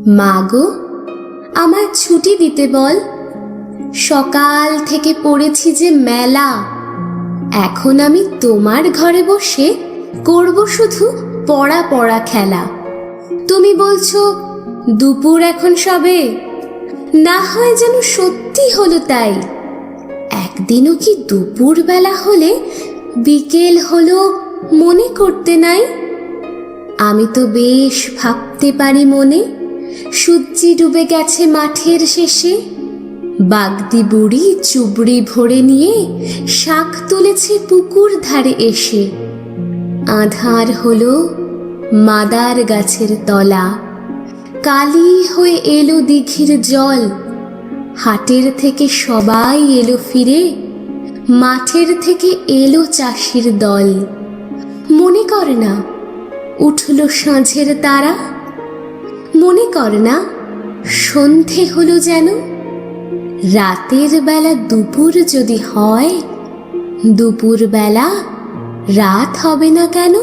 মা গো, আমার ছুটি দিতে বল। সকাল থেকে পড়েছি যে মেলা, এখন আমি তোমার ঘরে বসে করব শুধু পড়া পড়া খেলা। তুমি বলছো দুপুর এখন সবে, না হয় যেন সত্যি হলো তাই। একদিনও কি দুপুর বেলা হলে বিকেল হলো মনে করতে নাই? আমি তো বেশ ভাবতে পারি মনে, সূর্যি ডুবে গেছে মাঠের শেষে। বাগদি বুড়ি চুবড়ি ভরে নিয়ে শাক তুলেছে পুকুর ধারে এসে। আঁধার হলো মাদার গাছের তলা, কালি হয়ে এলো দিঘির জল। হাটের থেকে সবাই এলো ফিরে, মাঠের থেকে এলো চাষির দল। মনে কর না উঠল সাঁঝের তারা, মনে কর না সন্ধে হলো যেন। রাতের বেলা দুপুর যদি হয়, দুপুর বেলা রাত হবে না কেন?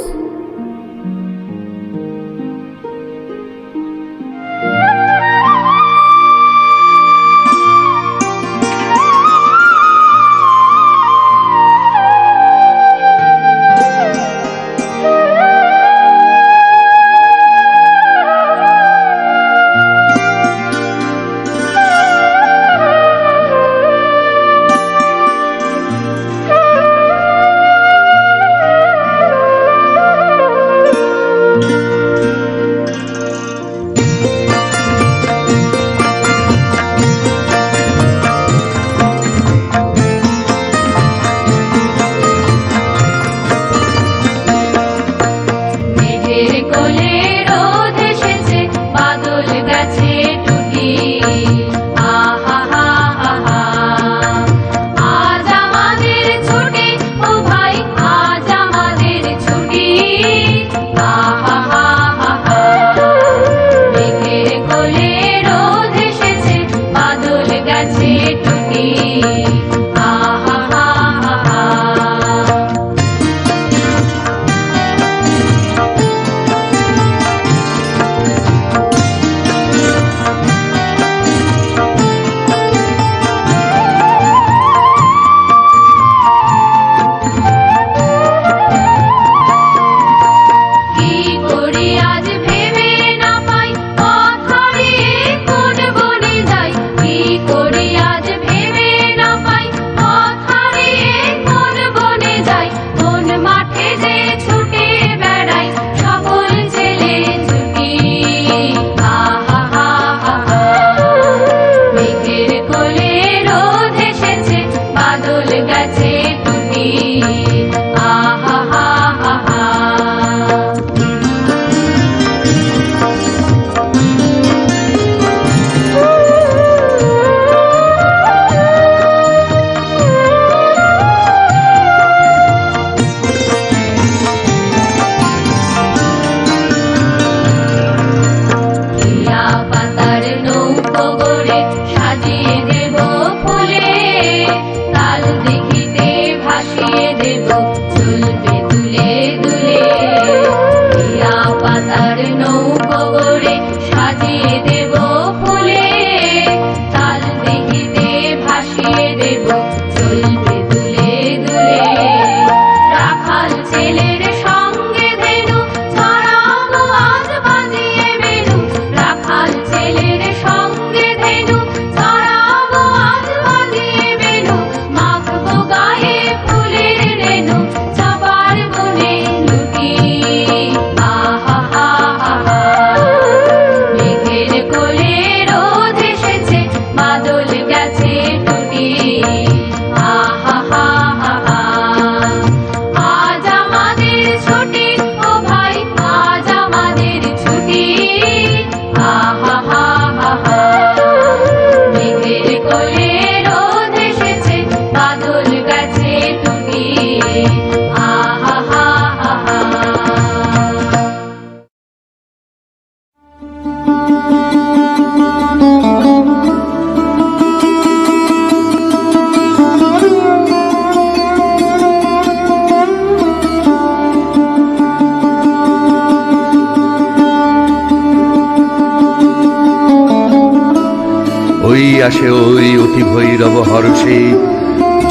আসে ওই অতি ভৈরব হরষে,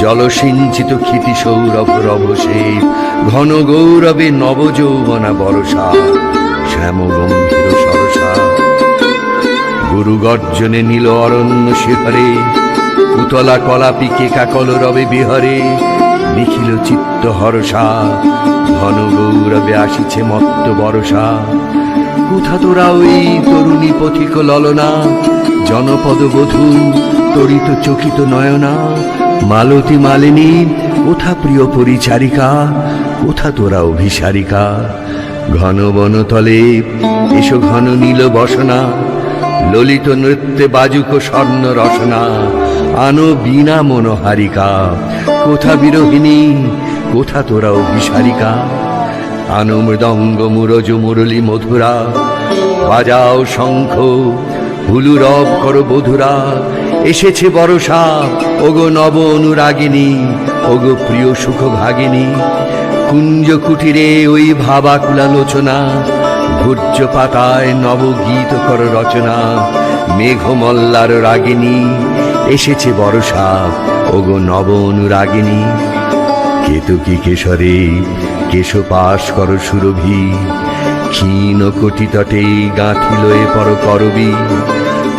জলসিঞ্চিত ক্ষিতি সৌরভ রভসে, ঘন গৌরবে নবযৌবনা বরষা, শ্যাম গম্ভীর সরসা। গুরু গর্জনে নীল অরণ্য শিহরে, উতলা কলাপি কেকা কলরবে বিহরে, নিখিল চিত্ত হরসা, ঘন গৌরবে আসিছে মত্ত বরষা। কোথা তোরা ওই তরুণী পথিক ললনা, জনপদ বধূ তরিত চকিত নয়না, মালতী মালিনী কোথা প্রিয় পরিচারিকা, কোথা তোরা অভিসারিকা। ঘন বনতলে এসো ঘন নীল বসনা, ললিত নৃত্যে বাজুক স্বর্ণ রসনা, আনো বীণা মনোহারিকা। কোথা বিরোহিণী, কোথা তোরা অভিসারিকা। আনো মৃদঙ্গ মুরজ মুরলী মধুরা, বাজাও শঙ্খ হুলু রব করো বধুরা। এসেছে বরষা ওগো নব অনুরাগিনী, ওগো প্রিয় সুখ ভাগিনী। কুঞ্জ কুটিরে ওই ভাবাকুলা লোচনা, ভূর্য পাতায় নবগীত কর রচনা। মেঘমল্লার রাগিনী এসেছে বরষা ওগো নব অনুরাগিনী। কেতকী কেশরে কেশপাশ কর সুরভি, ক্ষীণ কোটি তটে গাঁথিল এ পর করবি।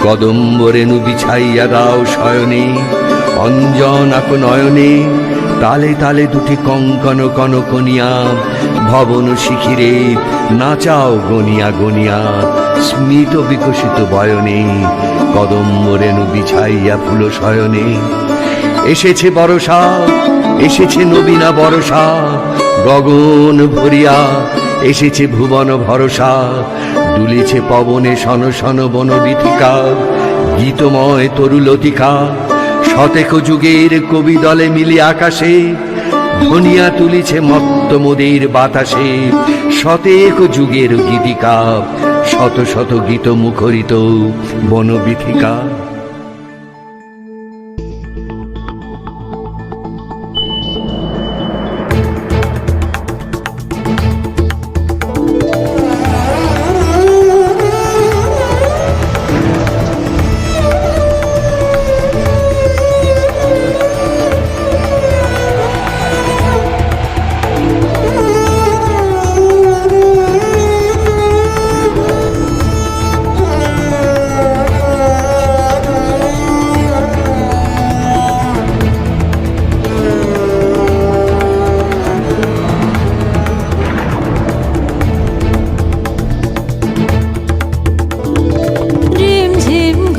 কদম্ব রেণু বিছাইয়া দাও শয়নে, অঞ্জন আক নয়নে। তালে তালে দুটি কঙ্কন কনকনিয়া, ভবন শিখিরে নাচাও গনিয়া গনিয়া। স্মিত বিকশিত বয়নে, কদম্ব রেণু বিছাইয়া ফুল শয়নে। এসেছে বরষা, এসেছে নবীনা বরষা, গগন ভরিয়া এসেছে ভুবন ভরসা। দুলিছে পবনে শন শন বনবীথিকা, গীতময় তরুলতিকা। শতেক যুগের কবি দলে মিলি আকাশে, ধনিয়া তুলিছে মত্ত মোদের বাতাসে। শতেক যুগের গীতিকা, শত শত গীত মুখরিত বনবীথিকা।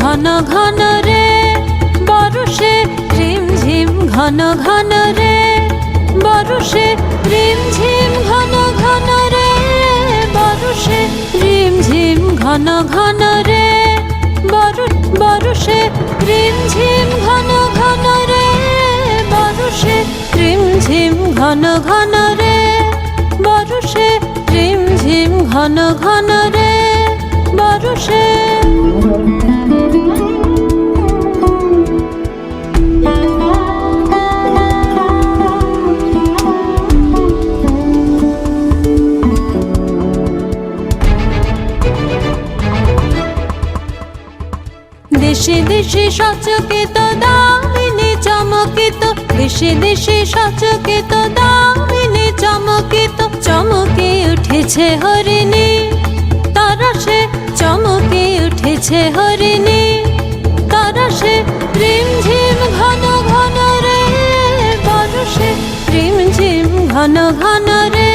ঘন ঘন রে বরষে রিমঝিম, ঘন ঘন রে বরষে রিমঝিম, ঘন ঘন রে বরষে রিমঝিম, ঘন ঘন রে বরষে রিমঝিম, ঘন ঘন রে বরষে রিমঝিম, ঘন ঘন রে বরষে রিমঝিম, ঘন ঘন রে বরষে। দেশে দেশে সচকিত দামিনী চমকিত, দেশে দেশে সচকিত দামিনী চমকিত। চমকে উঠেছে হরিণী তরসে, চমকে উঠেছে হরিণী তরসে। রিমঝিম ঘন ঘন রে বরষে রিমঝিম, ঘন ঘন রে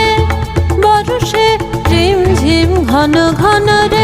বরষে রিমঝিম, ঘন ঘন রে।